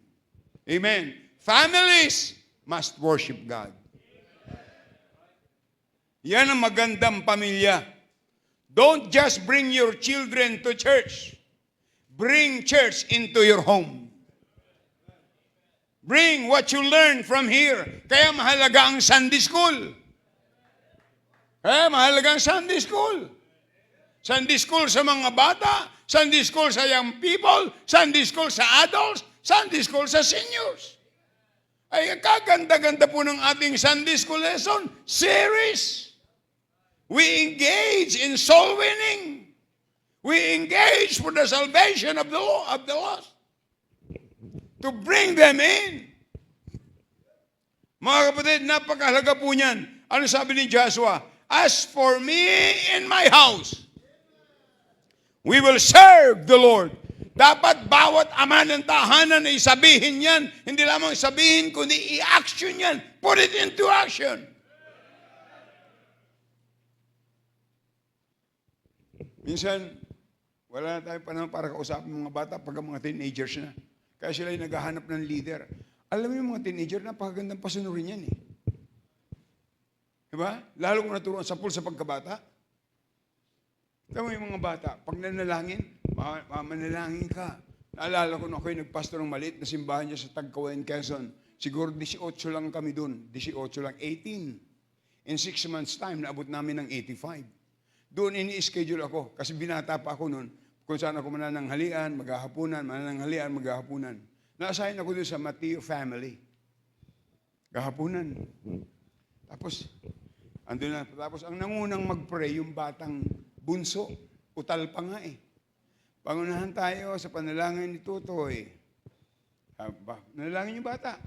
Amen. Families must worship God. Yan ang magandang pamilya. Don't just bring your children to church. Bring church into your home. Bring what you learn from here. Kaya mahalaga ang Sunday school. Mahalaga ang Sunday school. Sunday school sa mga bata, Sunday school sa young people, Sunday school sa adults, Sunday school sa seniors. Ay, kaganda-ganda po ng ating Sunday school lesson series. We engage in soul winning. We engage for the salvation of the lost. To bring them in. Mga kapatid, napakahalaga po niyan. Ano sabi ni Joshua? As for me and my house, we will serve the Lord. Dapat bawat ama ng tahanan ay sabihin yan. Hindi lamang sabihin, kundi i-action yan. Put it into action. Minsan, wala na tayong panahon para kausapin mga bata pag mga teenagers na. Kaya sila yung naghahanap ng leader. Alam mo yung mga teenager, napakagandang pasunurin yan eh. Diba? Lalo kung naturuan sa pool sa pagkabata. Tama yung mga bata, pag nanalangin, manalangin ka. Naalala ko na ako'y nagpastor ng maliit na simbahan niya sa Tagkawayan, Quezon. Siguro 18 lang kami dun. 18 lang. 18. In 6 months time, naabot namin ng 85. Doon ini-schedule ako. Kasi binata pa ako noon. Kung saan ako manananghalian, maghahapunan, manananghalian, maghahapunan. Na-assign ako doon sa Mateo family. Gahapunan. Tapos, andun na. Tapos, ang nangunang mag-pray, yung batang bunso. Utal pa nga eh. Pangunahan tayo sa panalangin ni Tutoy. Nanalangin yung bata.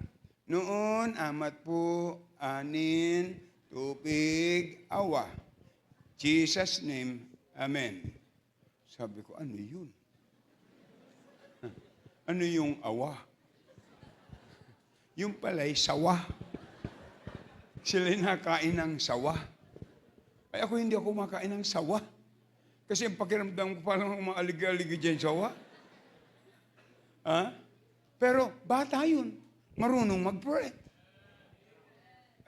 Noon, amat po, anin, tupig, awa. Jesus' name, Amen. Sabi ko, ano yun? Ano yung awa? Yung pala'y sawa. Sila nakain ng sawa. Ay ako hindi ako makain ng sawa. Kasi ang pakiramdam ko parang umaalig-alig dyan sawa. Ha? Pero bata yun. Marunong mag-pray.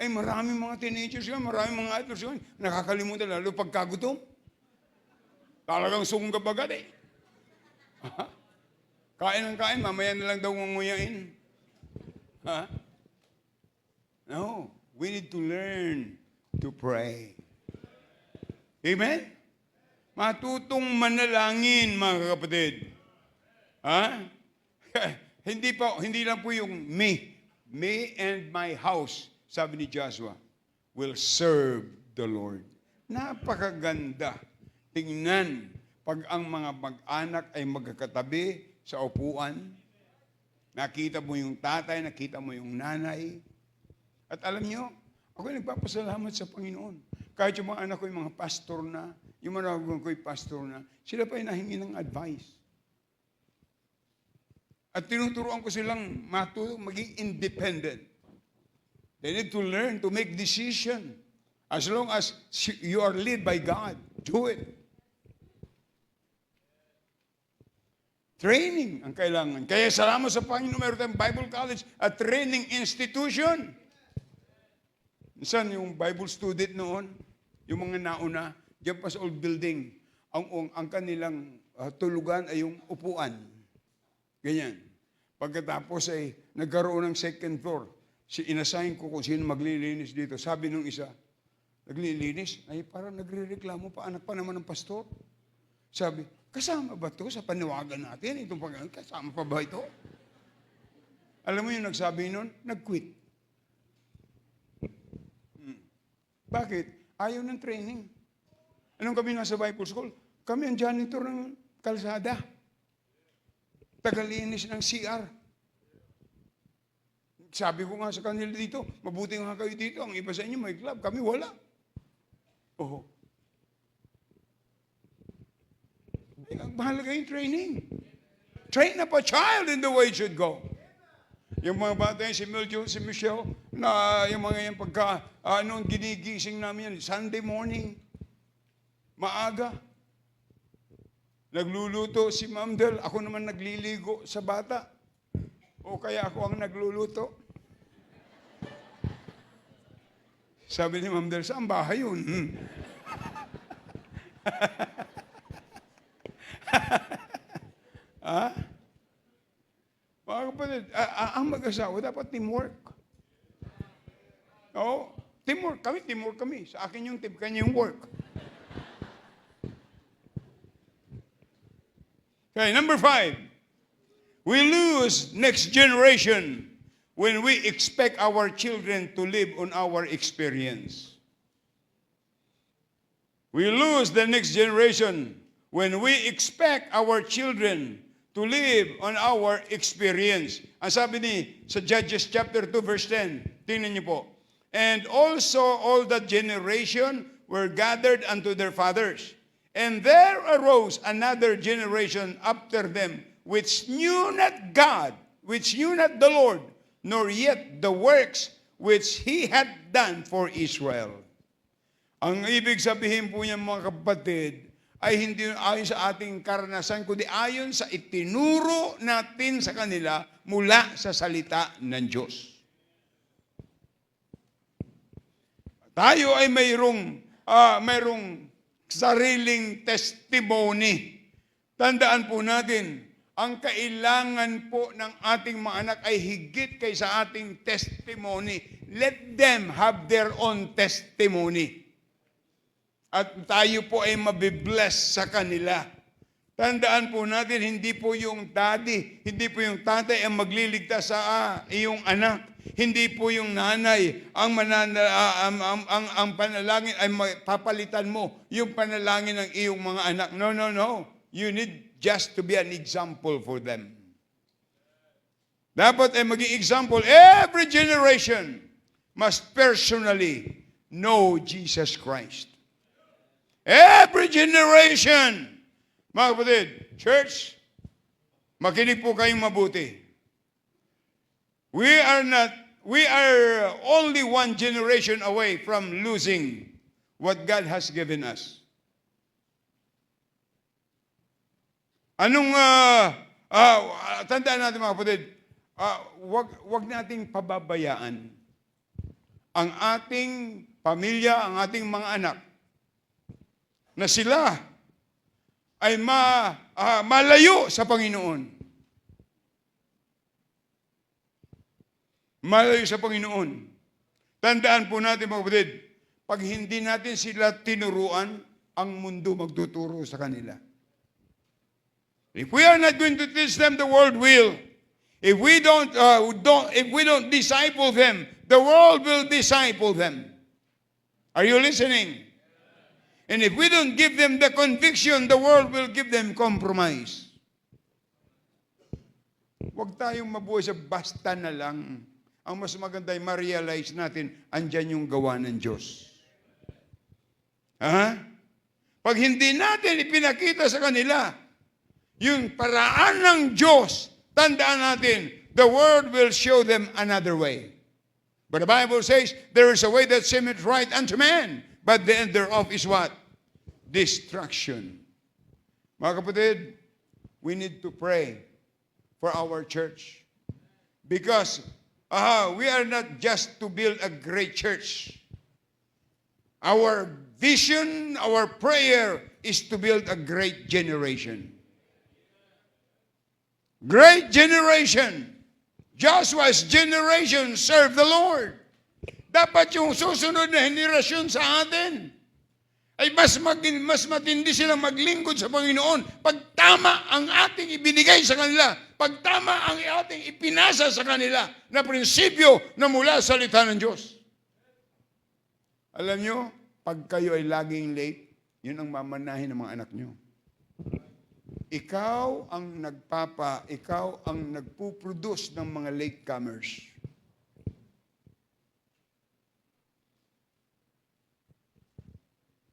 Ay maraming mga teenagers yun, maraming mga adults yun. Nakakalimutan lalo pagkagutom. Talagang sunggab agad eh. Kain ng kain, mamaya na lang daw ngunguyain. Ha? No, we need to learn to pray. Amen? Matutong manalangin, mga kapatid. Ha? Hindi lang po yung me and my house, sabi ni Joshua, will serve the Lord. Napakaganda. Tingnan, pag ang mga mag-anak ay magkakatabi sa upuan, nakita mo yung tatay, nakita mo yung nanay. At alam nyo, ako nagpapasalamat sa Panginoon. Kahit yung mga anak ko, yung mga pastor na, yung mga anak ko, yung pastor na, sila pa yung nahingi ng advice. At tinuturuan ko silang maging independent. They need to learn to make decision. As long as you are led by God, do it. Training ang kailangan. Kaya salamat sa Panginoon, meron tayong Bible College, a training institution. Minsan yung Bible student noon, yung mga nauna, diyan pa sa old building, ang kanilang tulugan ay yung upuan. Ganyan. Pagkatapos ay nagkaroon ng second floor. Inassign ko kung sino maglilinis dito. Sabi nung isa, naglilinis, ay parang nagre-reklamo pa, anak pa naman ng pastor. Sabi, kasama ba ito sa paniwagan natin? Itong kasama pa ba ito? Alam mo yung nagsabi nun? Nag-quit. Bakit? Ayaw ng training. Anong kami nasa Bible School? Kami ang janitor ng kalsada. Tagalinis ng CR. Sabi ko nga sa kanila dito, mabuti nga kayo dito. Ang iba sa inyo may club. Kami wala. Oh. Mahalaga yung training. Train up a child in the way it should go. Yung mga bata yun, si Michelle, na yung mga yan pagka, ginigising namin yan, Sunday morning, maaga. Nagluluto si Ma'am Del, ako naman nagliligo sa bata. O kaya ako ang nagluluto. Sabi ni Ma'am Del, saan bahay yun? Mga kapatid, ang mag-asawa dapat teamwork. Oo, teamwork kami. Sa akin yung team, kanya yung work. Okay, number 5. We lose next generation when we expect our children to live on our experience. We lose the next generation when we expect our children to live on our experience. Ang sabi sa Judges chapter 2 verse 10, tingnan niyo po. And also all that generation were gathered unto their fathers. And there arose another generation after them, which knew not God, which knew not the Lord, nor yet the works which He had done for Israel. Ang ibig sabihin po niya mga kapatid, ay hindi ayon sa ating karanasan, kundi ayon sa itinuro natin sa kanila mula sa salita ng Diyos. Tayo ay mayroong sariling testimony. Tandaan po natin, ang kailangan po ng ating mga anak ay higit kaysa ating testimony. Let them have their own testimony. At tayo po ay mabibless sa kanila. Tandaan po natin, hindi po yung daddy, hindi po yung tatay ang magliligtas sa iyong anak. Hindi po yung nanay ang panalangin ay papalitan mo yung panalangin ng iyong mga anak. No. You need just to be an example for them. Dapat ay maging example. Every generation must personally know Jesus Christ. Every generation. Mga kapatid, church, makinig po kayong mabuti. We are only one generation away from losing what God has given us. Anong, tandaan natin mga kapatid, wag nating pababayaan ang ating pamilya, ang ating mga anak, na sila ay malayo sa Panginoon. Malayo sa Panginoon. Tandaan po natin mga kapatid, pag hindi natin sila tinuruan, ang mundo magtuturo sa kanila. If we are not going to teach them, the world will. If we don't disciple them, the world will disciple them. Are you listening? And if we don't give them the conviction, the world will give them compromise. Huwag tayong mabuhay sa basta na lang. Ang mas maganda ay ma-realize natin, andyan yung gawa ng Diyos. Pag hindi natin ipinakita sa kanila, yung paraan ng Diyos, tandaan natin, the world will show them another way. But the Bible says, there is a way that seemeth right unto man, but the end thereof is what? Destruction. Mga kapatid, we need to pray for our church. Because we are not just to build a great church. Our vision, our prayer is to build a great generation. Great generation. Joshua's generation served the Lord. Dapat yung susunod na henerasyon sa atin ay mas matindi silang maglingkod sa Panginoon pag tama ang ating ibinigay sa kanila, pag tama ang ating ipinasa sa kanila na prinsipyo na mula sa salita ng Diyos. Alam nyo, pag kayo ay laging late, yun ang mamanahin ng mga anak nyo. Ikaw ang nagpuproduce ng mga latecomers.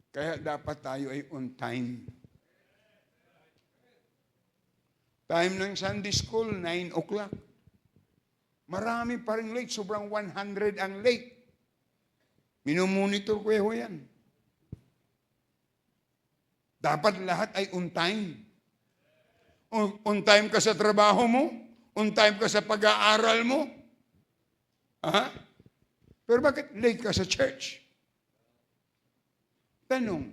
Kaya dapat tayo ay on time. Time ng Sunday school, 9 o'clock. Marami pa rin late, sobrang 100 ang late. Minumonitor ko yan. Dapat lahat ay on time. On time ka sa trabaho mo? On time ka sa pag-aaral mo? Pero bakit late ka sa church? Tanong,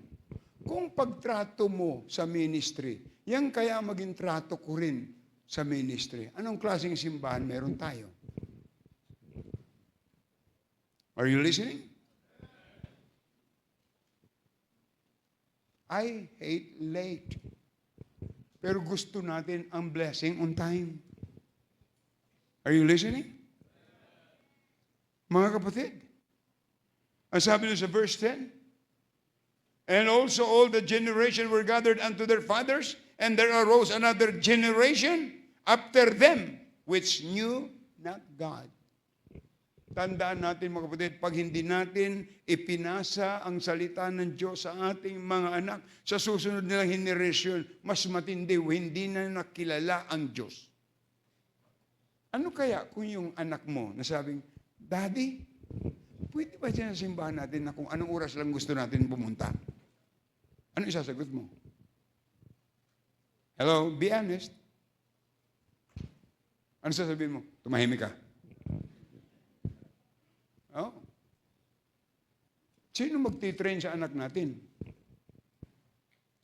kung pagtrato mo sa ministry, yan kaya maging trato ko rin sa ministry. Anong klaseng simbahan meron tayo? Are you listening? I hate late. Pero gusto natin ang blessing on time. Are you listening? Mga kapatid, ang sabi nyo sa verse 10, and also all the generation were gathered unto their fathers, and there arose another generation after them, which knew not God. Tandaan natin mga kapatid, pag hindi natin ipinasa ang salita ng Diyos sa ating mga anak, sa susunod nilang henerasyon, mas matindi, hindi na nakilala ang Diyos. Ano kaya kung yung anak mo nasabing, Daddy, pwede ba dyan sa simbahan natin na kung anong oras lang gusto natin pumunta? Ano isasagot mo? Hello, be honest. Ano sasabihin mo? Tumahimik ka. Oh. Sino magtitrain sa anak natin?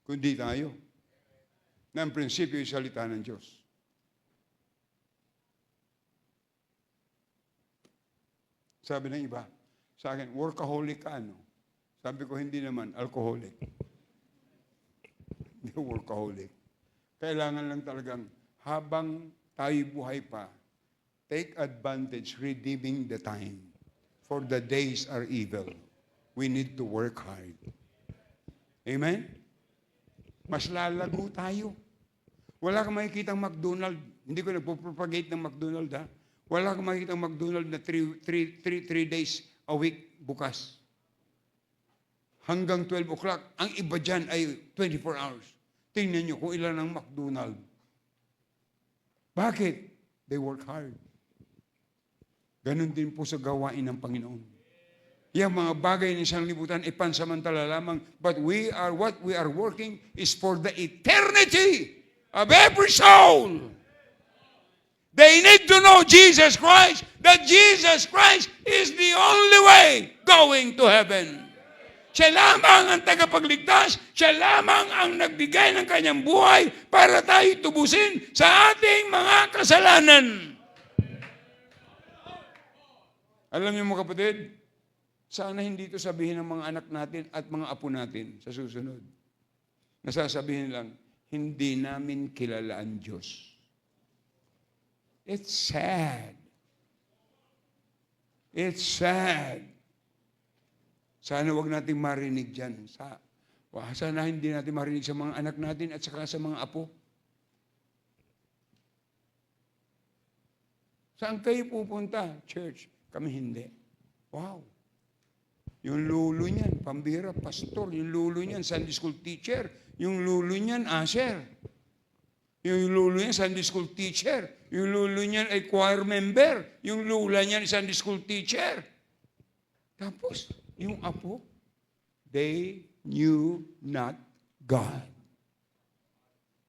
Kundi tayo. Na ang prinsipyo yung salita ng Diyos. Sabi ng iba, sa akin, workaholic ka, ano? Sabi ko, hindi naman, alcoholic. Hindi workaholic. Kailangan lang talagang, habang tayo buhay pa, take advantage, redeeming the time. For the days are evil. We need to work hard. Amen? Mas lalago tayo. Wala kang makikita ng McDonald's. Hindi ko nagpo-propagate ng McDonald's, ha? Wala kang makikita ng McDonald's na 3 days a week bukas. Hanggang 12 o'clock. Ang iba dyan ay 24 hours. Tingnan nyo kung ilan ang McDonald's. Bakit? They work hard. Ganon din po sa gawain ng Panginoon. Yung mga bagay ng isang libutan ay pansamantala lamang, but what we are working is for the eternity. of every soul. They need to know Jesus Christ, that Jesus Christ is the only way going to heaven. Siya lamang ang tagapagligtas, siya lamang ang nagbigay ng kanyang buhay para tayo tubusin sa ating mga kasalanan. Alam niyo mga kapatid, sana hindi ito sabihin ng mga anak natin at mga apo natin sa susunod. Nasasabihin lang, hindi namin kilala ang Diyos. It's sad. It's sad. Sana wag natin marinig dyan. Sana hindi natin marinig sa mga anak natin at saka sa mga apo. Saan kayo pupunta? Church. Kami hindi. Wow. Yung lulo niyan, pambira, pastor. Yung lulo niyan, Sunday school teacher. Yung lulo niyan, usher. Yung lulo niyan, Sunday school teacher. Yung lulo niyan ay choir member. Yung lula niyan, Sunday school teacher. Tapos, yung apo, they knew not God.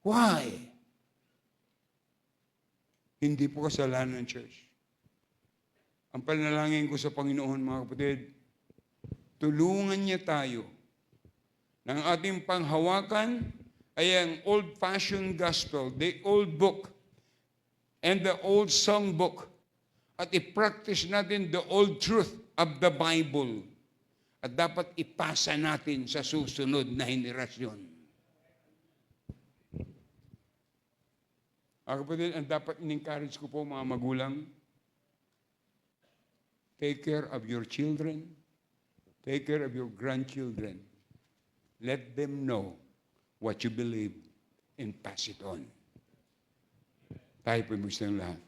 Why? Hindi po kasalanan ng church. Ang panalangin ko sa Panginoon, mga kapatid, tulungan niya tayo ng ating panghawakan ay ang old-fashioned gospel, the old book, and the old songbook, at i-practice natin the old truth of the Bible. At dapat ipasa natin sa susunod na henerasyon. Mga kapatid, ang dapat in-encourage ko po mga magulang, take care of your children, take care of your grandchildren. Let them know what you believe and pass it on. Tayo po gusto ng lahat.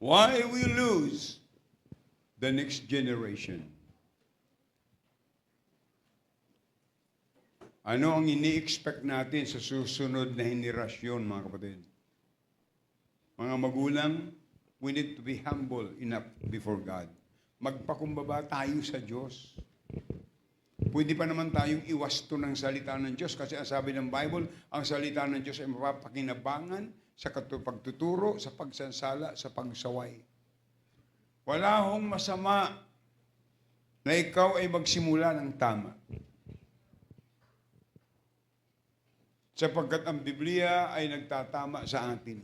Why we lose the next generation? Ano ang ini-expect natin sa susunod na henerasyon, mga kapatid? Mga magulang, we need to be humble enough before God. Magpakumbaba tayo sa Diyos. Pwede pa naman tayong iwasto ng salita ng Diyos kasi ang sabi ng Bible, ang salita ng Diyos ay mapapakinabangan sa pagtuturo, sa pagsansala, sa pagsaway. Wala hong masama na ikaw ay magsimula ng tama. Sapagkat ang Biblia ay nagtatama sa atin.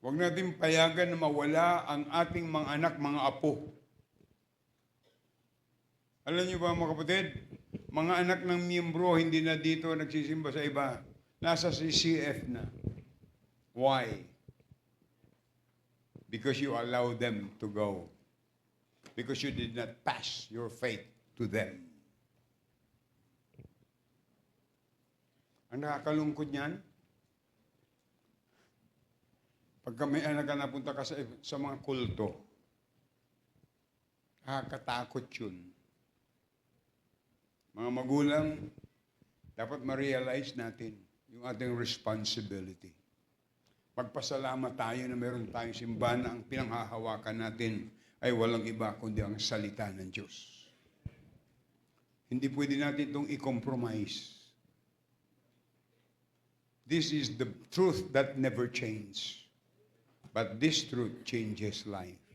Huwag natin payagan na mawala ang ating mga anak, mga apo. Alam niyo ba mga kapatid, mga anak ng miyembro hindi na dito nagsisimba sa iba. Nasa CCF na. Why? Because you allow them to go. Because you did not pass your faith to them. Ang nakakalungkot niyan, pagka may anak ka napunta ka sa mga kulto, nakakatakot yun. Mga magulang, dapat ma-realize natin yung ating responsibility. Magpasalamat tayo na meron tayong simbahan na ang pinanghahawakan natin ay walang iba kundi ang salita ng Diyos. Hindi pwede natin itong i-compromise. This is the truth that never changes. But this truth changes life.